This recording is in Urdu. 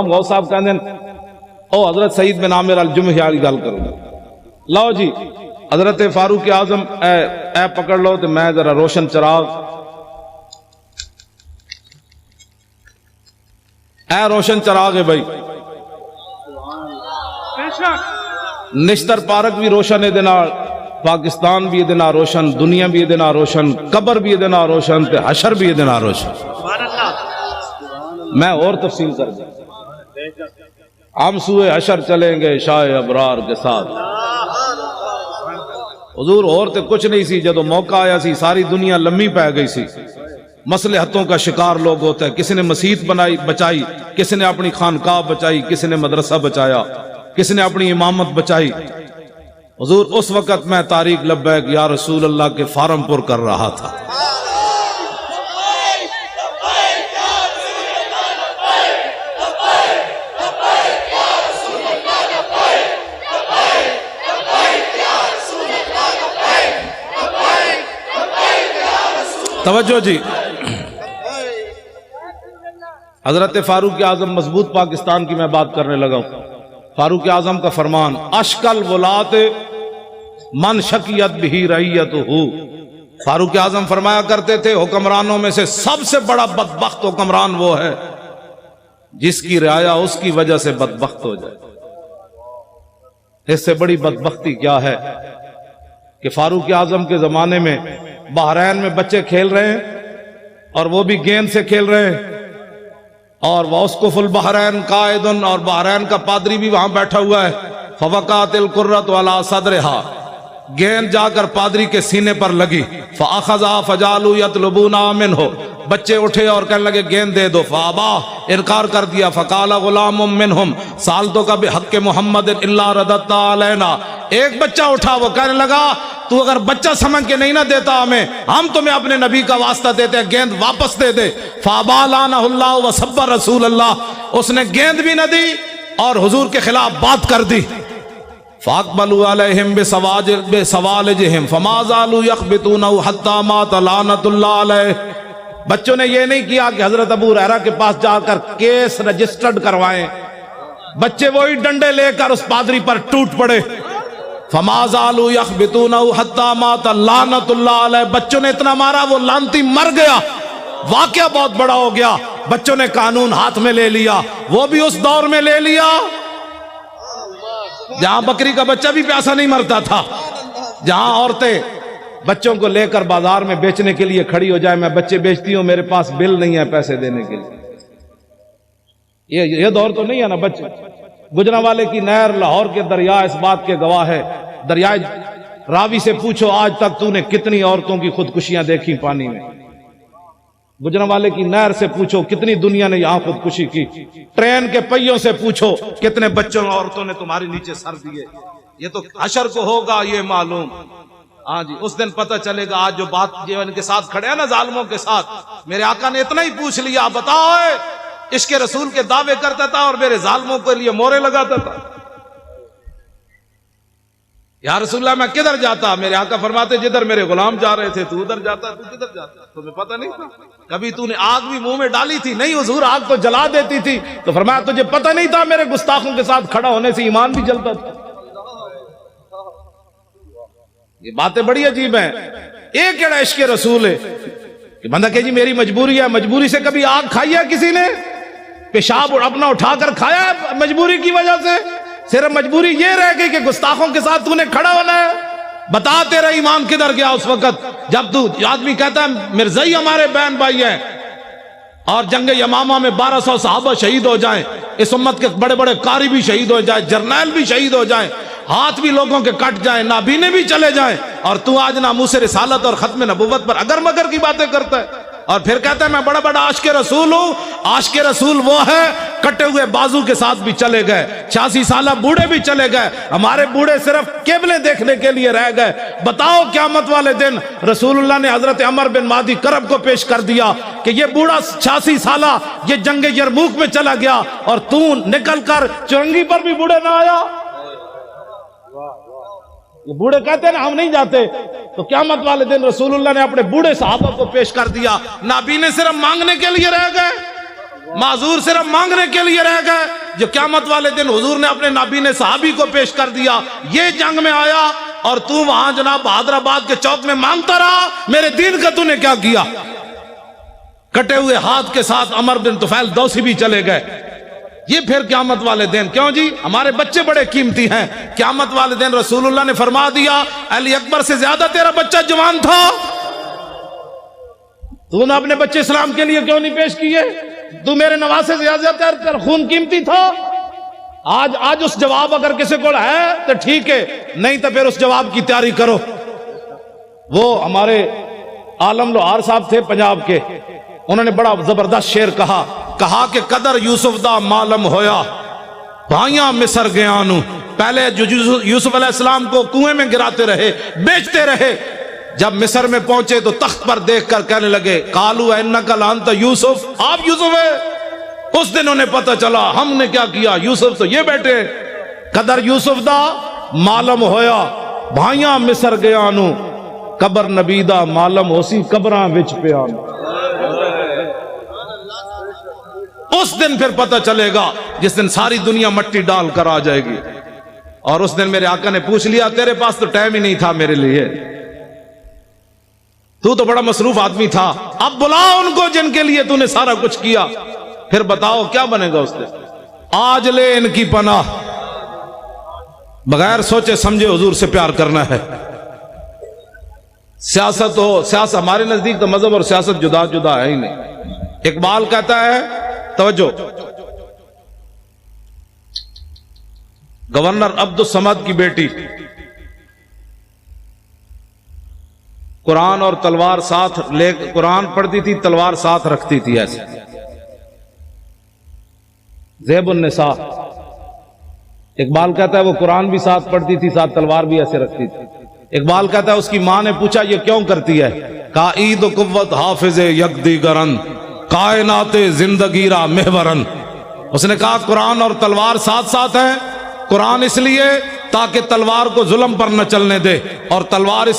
غوث صاحب کہندے او حضرت سعید بن عامر الجمحی والی گل کرو. لو جی حضرت فاروق اعظم اے پکڑ لو تو میں ذرا روشن چراغ اے روشن چراغ ہے بھائی. نشتر پارک بھی روشن ہے دینا، پاکستان بھی دینا روشن، دنیا بھی دینا روشن، قبر بھی دینا روشن، تے حشر بھی دینا روشن. میں اور تفصیل کر دوں. ہم سوئے حشر چلیں گے شاہ ابرار کے ساتھ. حضور اور تے کچھ نہیں سی، جدو موقع آیا سی ساری دنیا لمبی پہ گئی سی. مصلحتوں کا شکار لوگ ہوتا ہے، کسی نے مسجد بنائی بچائی، کسی نے اپنی خانقاہ بچائی، کسی نے مدرسہ بچایا، کسی نے اپنی امامت بچائی. حضور اس وقت میں طارق لبیک یا رسول اللہ کے فارم پر کر رہا تھا. توجہ جی. حضرت فاروق اعظم مضبوط پاکستان کی میں بات کرنے لگا ہوں. فاروق اعظم کا فرمان اشکل ولات من شکیت بھی رعیت ہو. فاروق اعظم فرمایا کرتے تھے حکمرانوں میں سے سب سے بڑا بدبخت حکمران وہ ہے جس کی رعایا اس کی وجہ سے بدبخت ہو جائے. اس سے بڑی بدبختی کیا ہے کہ فاروق اعظم کے زمانے میں بحرین میں بچے کھیل رہے ہیں اور وہ بھی گیند سے کھیل رہے ہیں، اور واسقف البحرین قائد، اور بحرین کا پادری بھی وہاں بیٹھا ہوا ہے. فوقعت القرۃ علی صدرہا، گیند جا کر پادری کے سینے پر لگی. فاخذا فجعلوا یطلبونها منہ، بچے اٹھے اور کہنے لگے گیند دے دو. فابا، انکار کر دیا. فقال غلام منہم سالتک بحق محمد الا رددت علینا. ایک بچہ اٹھا، وہ کہنے لگا تو اگر بچہ سمجھ کے نہیں نہ دیتا ہمیں، ہم تمہیں اپنے نبی کا واسطہ دیتے، گیند واپس دے دے. فابا لعنہ اللہ وسب رسول اللہ، اس نے گیند بھی نہ دی اور حضور کے خلاف بات کر دی. فاقبلوا علیہم بسوالجہم فما زالوا یخبطونہ حتی مات لعنۃ اللہ علیہ. بچوں نے یہ نہیں کیا کہ حضرت ابو ہریرہ کے پاس جا کر کیس رجسٹرڈ کروائیں. بچے وہی ڈنڈے لے کر اس پادری پر ٹوٹ پڑے. فما زالوا یخبطونہ حتی مات لعنۃ اللہ علیہ. بچوں نے اتنا مارا وہ لعنتی مر گیا. واقعہ بہت بڑا ہو گیا. بچوں نے قانون ہاتھ میں لے لیا. وہ بھی اس دور میں لے لیا جہاں بکری کا بچہ بھی پیاسا نہیں مرتا تھا، جہاں عورتیں بچوں کو لے کر بازار میں بیچنے کے لیے کھڑی ہو جائے، میں بچے بیچتی ہوں، میرے پاس بل نہیں ہے پیسے دینے کے لیے. یہ دور تو نہیں ہے نا. بچے گجرانوالے کی نہر لاہور کے دریا اس بات کے گواہ ہے. دریائے راوی سے پوچھو آج تک تو نے کتنی عورتوں کی خودکشیاں دیکھی پانی میں. گجرانوالے کی نہر سے پوچھو کتنی دنیا نے یہاں خودکشی کی. ٹرین کے پہیوں سے پوچھو کتنے بچوں عورتوں نے تمہارے نیچے سر دیے. یہ تو حشر کو ہوگا یہ معلوم. ہاں جی، اس دن پتہ چلے گا. آج جو بات جو ان کے ساتھ کھڑے ہیں نا ظالموں کے ساتھ، میرے آقا نے اتنا ہی پوچھ لیا، بتاؤ عشق رسول کے دعوے کرتا تھا اور میرے ظالموں کے لیے مورے لگاتا تھا. یا رسول اللہ میں کدھر جاتا؟ میرے آقا فرماتے جدھر میرے غلام جا رہے تھے تو ادھر جاتا. تو کدھر جاتا؟ تمہیں پتہ نہیں تھا؟ کبھی تو نے آگ بھی منہ میں ڈالی تھی؟ نہیں حضور، آگ تو جلا دیتی تھی. تو فرمایا تجھے پتہ نہیں تھا میرے گستاخوں کے ساتھ کھڑا ہونے سے ایمان بھی جلتا تھا. یہ باتیں بڑی عجیب ہیں. ایک کیڑا عشق رسول ہے کہ بندہ کہ جی میری مجبوری ہے. مجبوری سے کبھی آگ کھائی ہے کسی نے؟ پیشاب اپنا اٹھا کر کھایا ہے مجبوری کی وجہ سے؟ صرف مجبوری یہ رہ گئی کہ گستاخوں کے ساتھ تو نے کھڑا ہونا ہے. بتا تیرا ایمان کدھر گیا اس وقت جب تو آدمی کہتا ہے مرزائی ہمارے بہن بھائی ہیں اور جنگ یمامہ میں 1200 صحابہ شہید ہو جائیں، اس امت کے بڑے بڑے قاری بھی شہید ہو جائیں، جرنیل بھی شہید ہو جائیں، ہاتھ بھی لوگوں کے کٹ جائیں، نابینے بھی چلے جائیں، اور تو آج ناموس رسالت اور ختم نبوت پر اگر مگر کی باتیں کرتا ہے اور پھر کہتا ہے میں بڑا بڑا عاشق رسول ہوں. عاشق رسول وہ ہے کٹے ہوئے بازو کے ساتھ بھی چلے گئے، 86 سالہ بوڑھے بھی چلے گئے. ہمارے بوڑھے صرف قبلے دیکھنے کے لیے رہ گئے. بتاؤ قیامت والے دن رسول اللہ نے حضرت عمر بن مادی کرب کو پیش کر دیا کہ یہ بوڑھا 86 سالہ یہ جنگ یرموک میں چلا گیا اور تو نکل کر چرنگی پر بھی بوڑھے نہ آیا. یہ بوڑھے کہتے ہیں نا ہم نہیں جاتے. تو قیامت والے دن رسول اللہ نے اپنے بوڑھے صحابہ کو پیش کر دیا. نابینے صرف مانگنے کے لیے رہ گئے. معذور صرف مانگنے کے لیے رہ گئے، جو قیامت والے دن حضور نے اپنے نبی نے صحابی کو پیش کر دیا، یہ جنگ میں آیا اور تو وہاں جناب حیدرآباد کے چوک میں مانگتا رہا میرے دین کا تو نے کیا کیا؟ کٹے ہوئے ہاتھ کے ساتھ عمر بن طفیل دوسی بھی چلے گئے۔ یہ پھر قیامت والے دن، کیوں جی؟ ہمارے بچے بڑے قیمتی ہیں، قیامت والے دن رسول اللہ نے فرما دیا علی اکبر سے زیادہ تیرا بچہ جوان تھا، تو نے اپنے بچے اسلام کے لیے کیوں نہیں پیش کیے؟ تو میرے نواسے سے زیادہ تیرا خون قیمتی تھا۔ آج اس جواب اگر کسی کو ہے تو ٹھیک ہے، نہیں تو پھر اس جواب کی تیاری کرو۔ وہ ہمارے عالم لوہار صاحب تھے پنجاب کے، انہوں نے بڑا زبردست شعر کہا کہ قدر یوسف دا معلوم ہویا بھائیاں مصر گیا نو۔ پہلے جو یوسف علیہ السلام کو کنویں میں گراتے رہے، بیچتے رہے، جب مصر میں پہنچے تو تخت پر دیکھ کر کہنے لگے قالوا انک لانت یوسف، آپ یوسف ہے۔ اس دن انہیں پتہ چلا ہم نے کیا کیا، یوسف تو یہ بیٹے۔ قدر یوسف دا معلوم ہویا بھائیاں مصر گیا نو، قبر نبی دا معلوم ہوسی قبراں وچ پیا نو۔ اس دن پھر پتہ چلے گا جس دن ساری دنیا مٹی ڈال کر آ جائے گی۔ اور اس دن میرے آقا نے پوچھ لیا تیرے پاس تو ٹائم ہی نہیں تھا میرے لیے، تو بڑا مصروف آدمی تھا، اب بلا ان کو جن کے لیے تو نے سارا کچھ کیا، پھر بتاؤ کیا بنے گا اس دن۔ آج لے ان کی پناہ، بغیر سوچے سمجھے حضور سے پیار کرنا ہے۔ سیاست ہمارے نزدیک تو مذہب اور سیاست جدا جدا ہے ہی نہیں۔ اقبال کہتا ہے، توجہ، گورنر عبد الصمد کی بیٹی قرآن اور تلوار ساتھ لے، قرآن پڑھتی تھی تلوار ساتھ رکھتی تھی ایسے، زیب النساء۔ اقبال کہتا ہے وہ قرآن بھی ساتھ پڑھتی تھی، ساتھ تلوار بھی ایسے رکھتی تھی۔ اقبال کہتا ہے اس کی ماں نے پوچھا یہ کیوں کرتی ہے؟ کہا عید و قوت حافظ یک دیگرن، کائنات زندگی را محورن۔ اس نے کہا قرآن اور تلوار ساتھ ساتھ ہیں، قرآن اس لیے تاکہ تلوار کو ظلم پر نہ چلنے دے، اور تلوار اس